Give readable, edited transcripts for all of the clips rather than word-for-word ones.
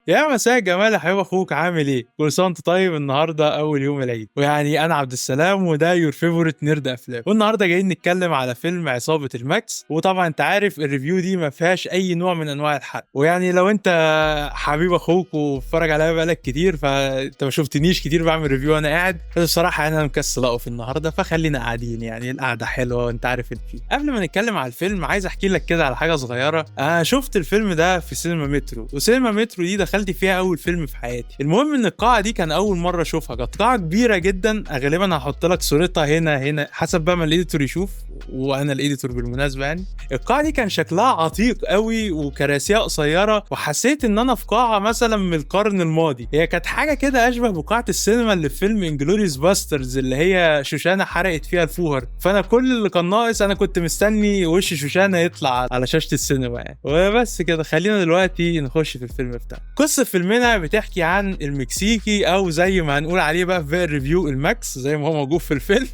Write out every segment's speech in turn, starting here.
يا مساء الجمال يا حبيب اخوك، عامل ايه؟ كل سنه وانت طيب. النهارده اول يوم العيد، ويعني انا عبد السلام وده يور فيفورت نيرد افلام، والنهارده جايين نتكلم على فيلم عصابه الماكس. وطبعا انت عارف الريفيو دي ما فيهاش اي نوع من انواع الحق، ويعني لو انت حبيب اخوك وبتتفرج عليا بقالك كتير فانت ما شفتنيش كتير بعمل ريفيو انا قاعد، بس بصراحه انا مكسل اقف النهارده، فخلينا قاعدين. يعني القعده حلوه وانت عارف الفيلم. قبل ما نتكلم على الفيلم عايز احكي لك كده على حاجه صغيره. شفت الفيلم ده في سينما مترو، وسينما مترو دي دخلت فيها اول فيلم في حياتي. المهم ان القاعه دي كان اول مره اشوفها، كانت قاعه كبيره جدا. غالبا هحط لك صورتها هنا حسب بقى ما الايديتور يشوف، وانا الايديتور بالمناسبه. يعني القاعه دي كان شكلها عتيق قوي وكراسيها قصيره، وحسيت ان انا في قاعه مثلا من القرن الماضي. هي كانت حاجه كده اشبه بقاعه السينما اللي في فيلم انجلوريوس باسترز اللي هي شوشانه حرقت فيها الفوهر. فانا كل اللي كان ناقص انا كنت مستني وش شوشانه يطلع على شاشه السينما يعني. وبس كده، خلينا دلوقتي نخش في الفيلم بتاعنا. قصه فيلمنا بتحكي عن المكسيكي، او زي ما هنقول عليه بقى في الريفيو الماكس زي ما هو موجود في الفيلم،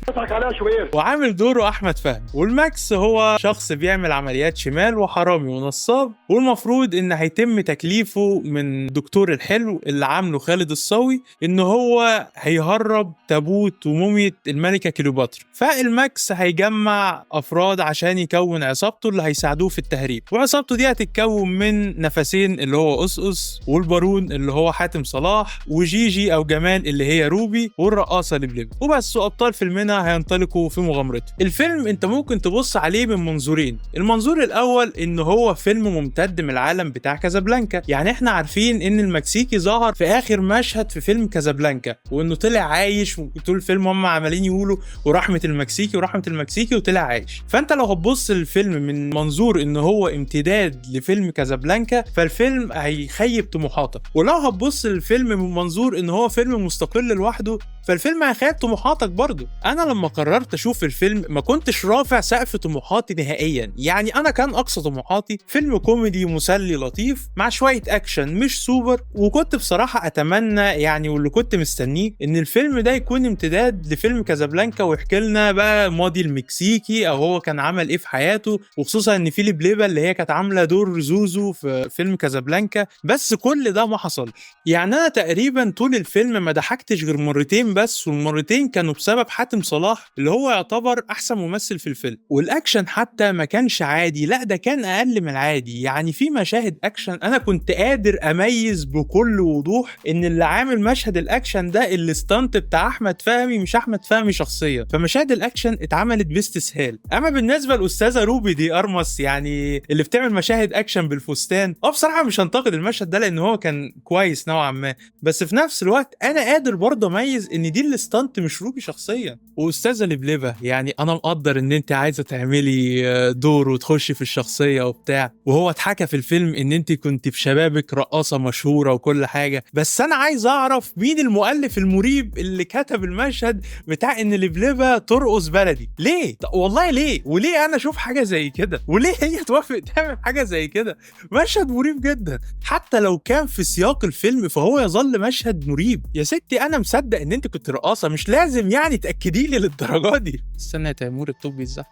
وعامل دوره احمد فهمي. والماكس هو شخص بيعمل عمليات شمال وحرامي ونصاب، والمفروض ان هيتم تكليفه من دكتور الحلو اللي عامله خالد الصاوي ان هو هيهرب تابوت ومومية الملكة كليوباترا. فالماكس هيجمع افراد عشان يكون عصابته اللي هيساعدوه في التهريب، وعصابته دي هتتكون من نفسين اللي هو قصقص، والبارون اللي هو حاتم صلاح، وجيجي او جمال اللي هي روبي، والرقاصه لبلب. وبس. وابطال فيلمنا هينطلقوا في مغامرته. الفيلم انت ممكن تبص عليه من منظورين. المنظور الاول ان هو فيلم ممتد من العالم بتاع كازابلانكا. يعني احنا عارفين ان المكسيكي ظهر في اخر مشهد في فيلم كازابلانكا، وانه طلع عايش، وطول الفيلم هم عمالين يقولوا ورحمه المكسيكي ورحمه المكسيكي، وطلع عايش. فانت لو هتبص للفيلم من منظور ان هو امتداد لفيلم كازابلانكا فالفيلم هيخيب طموحاتك، ولو هتبص للفيلم من منظور ان هو فيلم مستقل لوحده فالفيلم هيخيب طموحاتك برضه. انا لما قررت اشوف الفيلم ما كنتش رافع سقف طموحاتي نهائيا. يعني انا كان اقصى طموحاتي فيلم كوميدي مسلي لطيف مع شويه اكشن مش سوبر. وكنت بصراحه اتمنى يعني، واللي كنت مستنيه، ان الفيلم ده يكون امتداد لفيلم كازابلانكا ويحكي لنا بقى ماضي المكسيكي او هو كان عمل ايه في حياته، وخصوصا ان فيليب ليبا اللي هي كانت عامله دور زوزو في فيلم كازابلانكا. بس كل ده ما حصلش. يعني انا تقريبا طول الفيلم ما ضحكتش غير مرتين بس، والمرتين كانوا بسبب حاتم صلاح اللي هو يعتبر احسن ممثل في الفيلم. والاكشن حتى ما كانش عادي، لا ده كان اقل من العادي. يعني في مشاهد اكشن انا كنت قادر اميز بكل وضوح ان اللي عامل مشهد الاكشن ده الاستانت بتاع احمد فهمي مش احمد فهمي شخصيا. فمشاهد الاكشن اتعملت باستسهال. اما بالنسبه للاستاذه روبي دي ارمس يعني اللي بتعمل مشاهد اكشن بالفستان، بصراحه مش هنتقد المشهد ده لان هو كان كويس نوعا ما، بس في نفس الوقت انا قادر برضه اميز ان دي الاستانت مش روبي شخصيا. واستاذه لبلبه يعني انا مقدر ان انت عايزه تعملي دور وتخشي في الشخصيه وبتاع، وهو اتحكى في الفيلم ان انت كنت في شبابك رقاصه مشهوره وكل حاجه، بس انا عايز اعرف مين المؤلف المريب اللي كتب المشهد بتاع ان لبلبه ترقص بلدي. ليه؟ والله ليه؟ وليه انا اشوف حاجه زي كده؟ وليه هي توافق تعمل حاجه زي كده؟ مشهد مريب جدا. حتى لو كان في سياق الفيلم فهو يظل مشهد مريب. يا ستي انا مصدق ان انت كنت رقاصه، مش لازم يعني تاكدي لي للدرجه دي. استنى يا تيمور الطب بيزعل.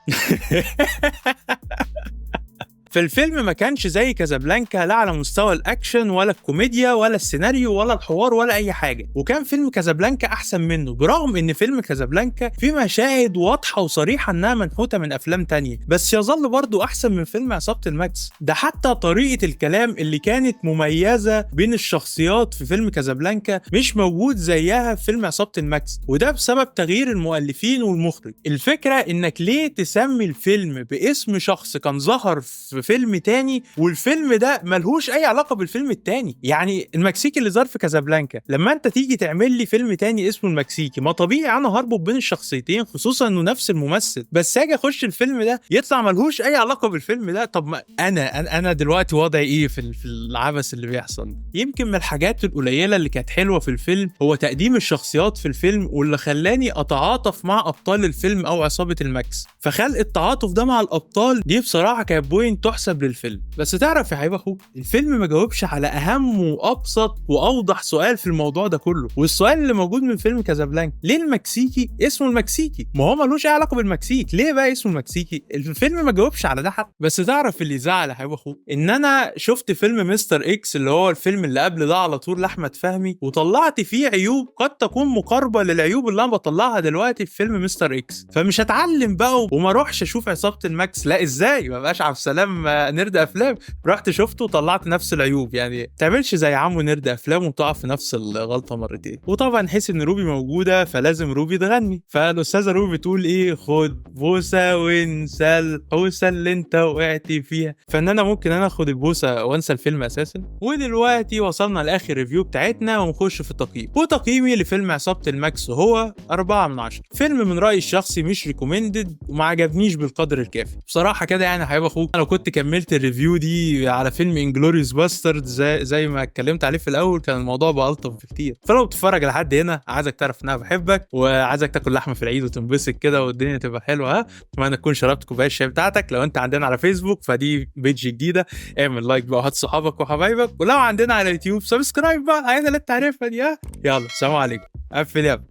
فالفيلم ما كانش زي كازابلانكا، لا على مستوى الاكشن ولا الكوميديا ولا السيناريو ولا الحوار ولا اي حاجه. وكان فيلم كازابلانكا احسن منه، برغم ان فيلم كازابلانكا فيه مشاهد واضحه وصريحه انها منحوته من افلام تانية، بس يظل برضو احسن من فيلم عصابه الماكس. ده حتى طريقه الكلام اللي كانت مميزه بين الشخصيات في فيلم كازابلانكا مش موجود زيها في فيلم عصابه الماكس، وده بسبب تغيير المؤلفين والمخرج. الفكره انك ليه تسمي الفيلم باسم شخص كان ظهر في فيلم تاني، والفيلم ده ملهوش اي علاقه بالفيلم التاني. يعني المكسيكي اللي ظهر في كازابلانكا، لما انت تيجي تعمل لي فيلم تاني اسمه المكسيكي، ما طبيعي انا هربط بين الشخصيتين، خصوصا انه نفس الممثل. بس اجي اخش الفيلم ده يطلع ملهوش اي علاقه بالفيلم ده. طب ما انا دلوقتي وضعي ايه في العبث اللي بيحصل؟ يمكن من الحاجات القليله اللي كانت حلوه في الفيلم هو تقديم الشخصيات في الفيلم، واللي خلاني اتعاطف مع ابطال الفيلم او عصابه الماكس. فخلق التعاطف ده مع الابطال دي بصراحه كانت بوينت تحسب للفيلم. بس تعرف يا حبيب اخوك، الفيلم ما جاوبش على اهم وابسط واوضح سؤال في الموضوع ده كله، والسؤال اللي موجود من فيلم كازابلانكا: ليه المكسيكي اسمه المكسيكي؟ ما هو ملوش اي علاقه بالمكسيك، ليه بقى اسمه المكسيكي؟ الفيلم ما جاوبش على ده حتى. بس تعرف اللي زعل يا حبيب اخوك، ان انا شفت فيلم مستر اكس اللي هو الفيلم اللي قبل ده على طول لاحمد فهمي، وطلعت فيه عيوب قد تكون مقاربه للعيوب اللي انا بطلعها دلوقتي في فيلم مستر اكس. فمش هتعلم بقى وما اروحش اشوف عصابه الماكس، لا ازاي؟ ما بقاش عبد السلام نرد افلام رحت شفته وطلعت نفس العيوب. يعني تعملش زي عمو نرد افلام وتقع في نفس الغلطه مرتين. وطبعا حس ان روبي موجوده فلازم روبي تغني، فالاستاذه روبي بتقول ايه: خد بوسه وانسى الحوسه اللي انت وقعت فيها. فان انا ممكن انا اخد البوسه وانسى الفيلم اساسا. ودلوقتي وصلنا لاخر ريفيو بتاعتنا ونخش في التقييم. وتقييمي لفيلم عصابه الماكس هو 4/10. فيلم من رايي الشخصي مش ريكومندد وما عجبنيش بالقدر الكافي بصراحه كده. يعني حبيب اخوك، انا لو كنت كملت الريفيو دي على فيلم انجلوريوس باسترد زي ما اتكلمت عليه في الاول، كان الموضوع بقى الطف بكتير. فلو بتتفرج لحد هنا، عايزك تعرف ان انا بحبك وعايزك تاكل لحمه في العيد وتنبسط كده والدنيا تبقى حلوه. اتمنى تكون شربت كوبايه الشاي بتاعتك. لو انت عندنا على فيسبوك فدي بيج جديده، اعمل لايك بقى وهات صحابك وحبايبك. ولو عندنا على يوتيوب سبسكرايب بقى، الحاجات اللي انت عارفها دي. يلا سلام عليكم. قفل يا